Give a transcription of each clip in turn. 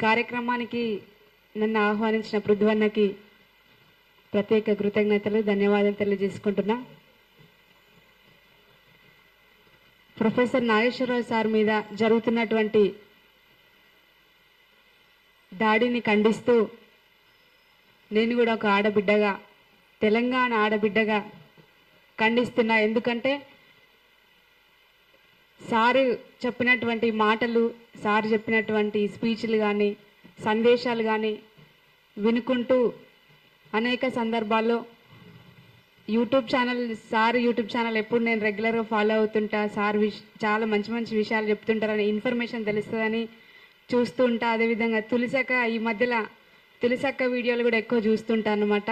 కార్యక్రమానికి నన్ను ఆహ్వానించిన పృథ్వన్నకి ప్రత్యేక కృతజ్ఞతలు, ధన్యవాదాలు తెలియజేసుకుంటున్నా. ప్రొఫెసర్ నాగేశ్వరరావు సార్ మీద జరుగుతున్నటువంటి దాడిని ఖండిస్తూ నేను కూడా ఒక ఆడబిడ్డగా, తెలంగాణ ఆడబిడ్డగా ఖండిస్తున్నా. ఎందుకంటే సారు చెప్పినటువంటి మాటలు, సారు చెప్పినటువంటి స్పీచ్లు కానీ, సందేశాలు కానీ వినుకుంటూ అనేక సందర్భాల్లో సార్ యూట్యూబ్ ఛానల్ ఎప్పుడు నేను రెగ్యులర్గా ఫాలో అవుతుంటా. సార్ చాలా మంచి మంచి విషయాలు చెప్తుంటారని, ఇన్ఫర్మేషన్ తెలుస్తుందని చూస్తూ ఉంటా. అదేవిధంగా ఈ మధ్యలో తులసక్క వీడియోలు కూడా ఎక్కువ చూస్తుంటా అన్నమాట.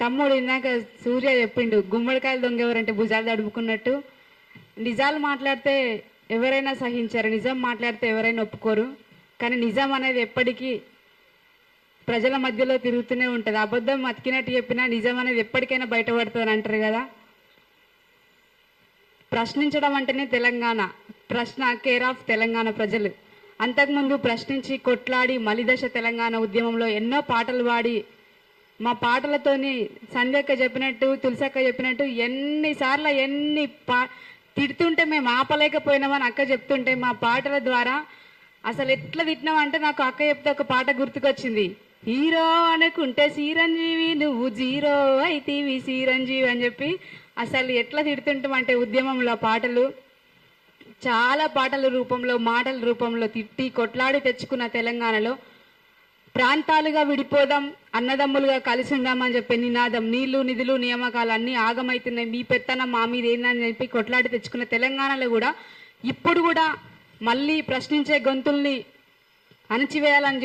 తమ్ముడు ఇందాక సూర్య చెప్పిండు, గుమ్మడికాయలు దొంగెవరంటే భుజాలు తడుపుకున్నట్టు. నిజాలు మాట్లాడితే ఎవరైనా సహించారు, నిజం మాట్లాడితే ఎవరైనా ఒప్పుకోరు. కానీ నిజం అనేది ఎప్పటికీ ప్రజల మధ్యలో తిరుగుతూనే ఉంటుంది. అబద్ధం అతికినట్టు చెప్పినా నిజం అనేది ఎప్పటికైనా బయటపడుతుంది అంటారు కదా. ప్రశ్నించడం అంటేనే తెలంగాణ. ప్రశ్న కేర్ ఆఫ్ తెలంగాణ ప్రజలు. అంతకుముందు ప్రశ్నించి కొట్లాడి మలిదశ తెలంగాణ ఉద్యమంలో ఎన్నో పాటలు పాడి, మా పాటలతోని సంధ్యక్క చెప్పినట్టు, తులసక్క చెప్పినట్టు ఎన్నిసార్లు తిడుతుంటే మేము ఆపలేకపోయినామని అక్క చెప్తుంటే, మా పాటల ద్వారా అసలు ఎట్లా తిట్టినామంటే నాకు అక్క చెప్తే ఒక పాట గుర్తుకొచ్చింది. హీరో అనుకుంటే చిరంజీవి, నువ్వు జీరో అయితీవి చిరంజీవి అని చెప్పి అసలు ఎట్లా తిడుతుంటామంటే ఉద్యమంలో పాటలు, చాలా పాటల రూపంలో, మాటల రూపంలో తిట్టి కొట్లాడి తెచ్చుకున్న తెలంగాణలో ప్రాంతాలుగా విడిపోదాం, అన్నదమ్ములుగా కలిసి ఉందామని చెప్పే నినాదం, నీళ్లు నిధులు నియామకాలు అన్నీ ఆగమైతున్నాయి, మీ పెత్తనం మా మీద ఏందని చెప్పి కొట్లాడి తెచ్చుకున్న తెలంగాణలో కూడా ఇప్పుడు కూడా మళ్ళీ ప్రశ్నించే గొంతుల్ని అణచివేయాలని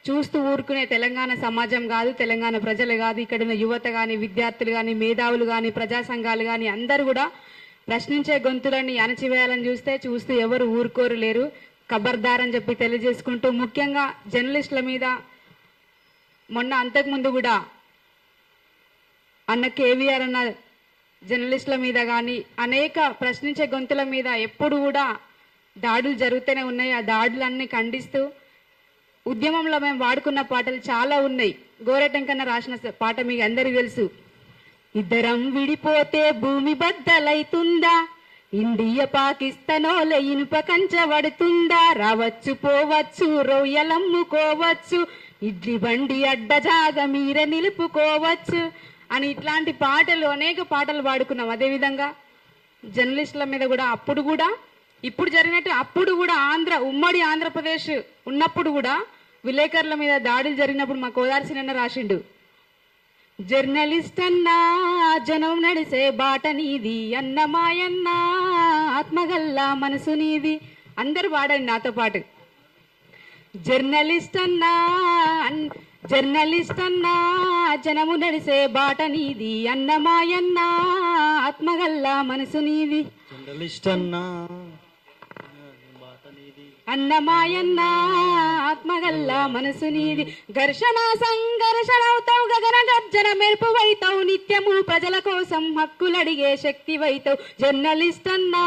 చూస్తూ ఊరుకునే తెలంగాణ సమాజం కాదు, తెలంగాణ ప్రజలు కాదు, ఇక్కడ ఉన్న యువత కానీ, విద్యార్థులు కానీ, మేధావులు కానీ, ప్రజా సంఘాలు కానీ అందరూ కూడా ప్రశ్నించే గొంతులని అణచివేయాలని చూస్తూ ఎవరు ఊరుకోరు లేరు. ఖబర్దార్ అని చెప్పి తెలియజేసుకుంటూ, ముఖ్యంగా జర్నలిస్టుల మీద మొన్న అంతకుముందు కూడా అన్న కేవీఆర్ అన్న జర్నలిస్టుల మీద కానీ అనేక ప్రశ్నించే గొంతుల మీద ఎప్పుడు కూడా దాడులు జరుగుతూనే ఉన్నాయి. ఆ దాడులన్నీ ఖండిస్తూ ఉద్యమంలో మేము వాడుకున్న పాటలు చాలా ఉన్నాయి. గోరెటంకన్న రాసిన పాట మీకు అందరికీ తెలుసు. ఇద్దరం విడిపోతే భూమి బద్దలైతుందా, ఇండియా పాకిస్తానోల ఇనుప కంచబడుతుందా, రావచ్చు పోవచ్చు రొయ్యలమ్ముకోవచ్చు, ఇడ్లీ బండి అడ్డజాగ మీర నిలుపుకోవచ్చు అని ఇట్లాంటి పాటలు అనేక పాటలు పాడుకున్నాం. అదేవిధంగా జర్నలిస్టుల మీద కూడా ఇప్పుడు జరిగినట్టు అప్పుడు కూడా ఉమ్మడి ఆంధ్రప్రదేశ్ ఉన్నప్పుడు కూడా విలేకరుల మీద దాడులు జరిగినప్పుడు మా కోదార్సినన్న రాసిండు, జర్నలిస్ట్ అన్నా జనం నడిసే బాట నీది, అన్నమాయన్న ఆత్మగల్లా మనసు నీది. అందరు పాడండి నాతో పాటు. జర్నలిస్ట్ అన్నా జనము నడిసే బాట నీది, అన్నమాయన్న ఆత్మగల్లా మనసు నీది. జర్నలిస్ట్ అన్నమాయన్న ఆత్మగల్లా మనసు నీది. ఘర్షణ సంఘర్షణవుతావు, గగన గర్జన మెరుపువైతావు, నిత్యము ప్రజల కోసం హక్కులడిగే శక్తివైతావు. జర్నలిస్ట్ అన్నా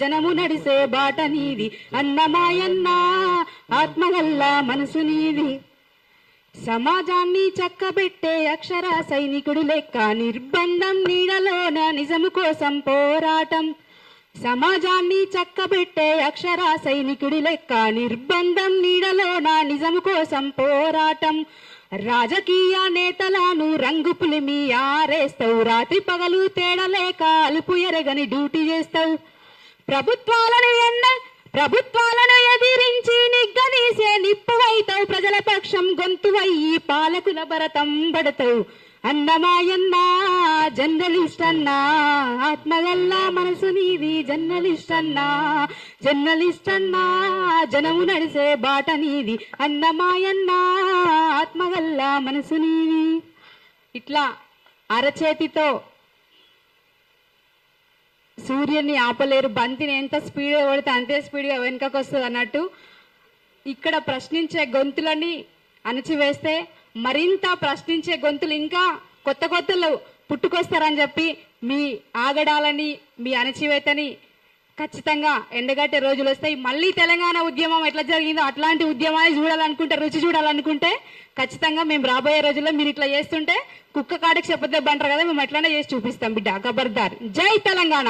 జనము నడిసే బాట నీది, అన్నమాయన్న ఆత్మగల్లా మనసు నీది. సమాజాన్ని చక్కబెట్టే అక్షర సైనికుడు లెక్క, నిర్బంధం నీడలోన నిజము కోసం పోరాటం. సమాజాన్ని చక్కబెట్టే అక్షర సైనికుడి లెక్క, నిర్బంధం నీడలోన నిజము కోసం పోరాటం. రాజకీయ నేతలను రంగు పులిమి ఆరేస్తావు, రాత్రి పగలు తేడలేక అలుపు ఎరగని డ్యూటీ చేస్తావు. ప్రభుత్వాలను ఎదిరించి నిగ్గదీసే నిప్పువైతావు, ప్రజల పక్షం గొంతువయ్యి పాలకుల భరతం పడతావు. అన్నమాయన్న జర్నలిస్ట్ అన్నా ఆత్మగల్లా మనసు నీది, జర్నలిస్ట్ అన్నా జనము నడిసే బాట నీది, అన్నమాయన్న ఆత్మగల్లా మనసు నీది. ఇట్లా అరచేతితో సూర్యుని ఆపలేరు, బంతిని ఎంత స్పీడ్గా కొడితే అంతే స్పీడ్గా వెనుకకు వస్తుంది అన్నట్టు ఇక్కడ ప్రశ్నించే గొంతులని అణచివేస్తే మరింత ప్రశ్నించే గొంతులు ఇంకా కొత్తలు పుట్టుకొస్తారని చెప్పి మీ ఆగడాలని, మీ అణచివేతని ఖచ్చితంగా ఎండగట్టే రోజులు వస్తాయి. మళ్ళీ తెలంగాణ ఉద్యమం ఎట్లా జరిగిందో అట్లాంటి ఉద్యమాన్ని చూడాలనుకుంటే, రుచి చూడాలనుకుంటే ఖచ్చితంగా మేము రాబోయే రోజుల్లో మీరు ఇట్లా చేస్తుంటే కుక్క కాడికి చెప్పదెబ్బ అంటారు కదా, మేము అట్లానే చేసి చూపిస్తాం బిడ్డ. ఖబర్దార్. జై తెలంగాణ.